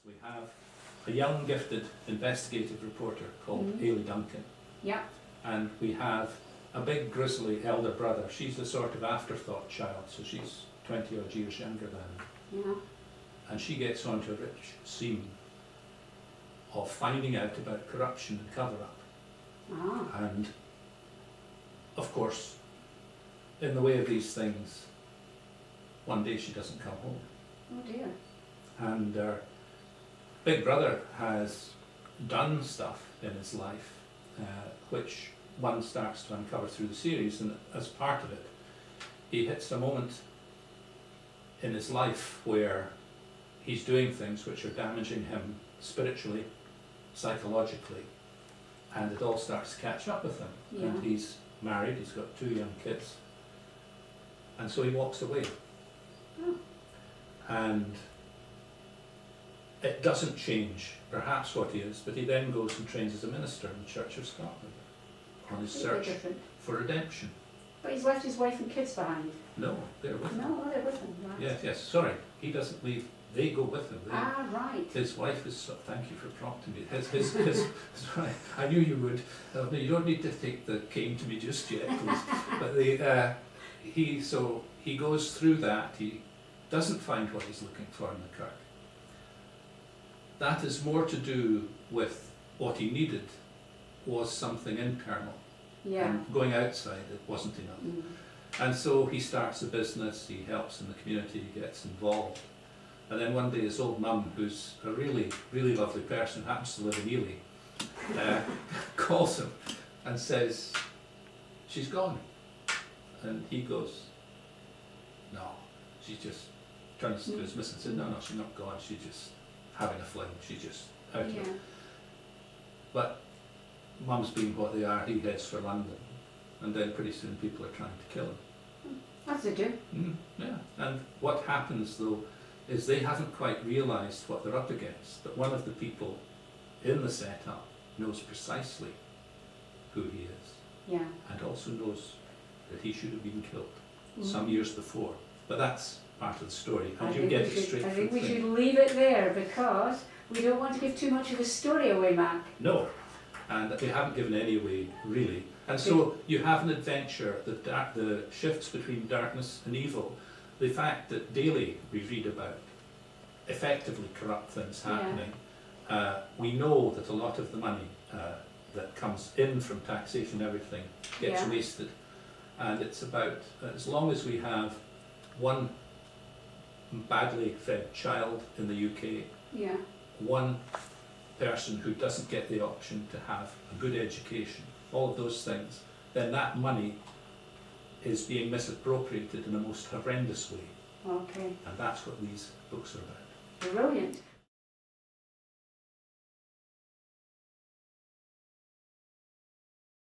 We have a young, gifted investigative reporter called Ailey Duncan. Yeah. And we have a big, grizzly elder brother. She's the sort of afterthought child, so she's 20 odd years younger than him. Yeah. And she gets onto a rich seam of finding out about corruption and cover-up. Ah. And, of course, in the way of these things, one day she doesn't come home. Oh dear. And her big brother has done stuff in his life, which one starts to uncover through the series, and as part of it, he hits a moment in his life where he's doing things which are damaging him spiritually, psychologically, and it all starts to catch up with him. Yeah. And he's married, he's got 2 young kids, and so he walks away. Oh. And it doesn't change perhaps what he is, but he then goes and trains as a minister in the Church of Scotland on his search for redemption. But he's left his wife and kids behind. No, they're with him. No, they're with him, right? Yes, yes, sorry, he doesn't leave, they go with him. Right. His wife is, thank you for prompting me, sorry, I knew you would. No, you don't need to take the cane to me just yet, please. But he goes through that, he doesn't find what he's looking for in the Kirk. That is more to do with what he needed was something internal. Yeah. And going outside, it wasn't enough. Mm. And so he starts a business, he helps in the community, he gets involved. And then one day his old mum, who's a really, really lovely person, happens to live in Ely, calls him and says, she's gone. And he goes, no, she's just, turns to his missus and says, no, she's not gone, she's just having a fling, she's just out of it. But mums being what they are, he heads for London, and then pretty soon people are trying to kill him. As they do. Yeah, and what happens though is they haven't quite realised what they're up against, but one of the people in the setup knows precisely who he is, Yeah. and also knows that he should have been killed some years before. But that's part of the story, and you get it straight I through think we the thing. should leave it there because we don't want to give too much of the story away, Mac. No, and they haven't given any away, really. And so you have an adventure, the shifts between darkness and evil, the fact that daily we read about effectively corrupt things happening. We know that a lot of the money that comes in from taxation, everything, gets wasted. And it's about, as long as we have one badly fed child in the UK, one person who doesn't get the option to have a good education, all of those things, then that money is being misappropriated in a most horrendous way. Okay. And that's what these books are about. Brilliant.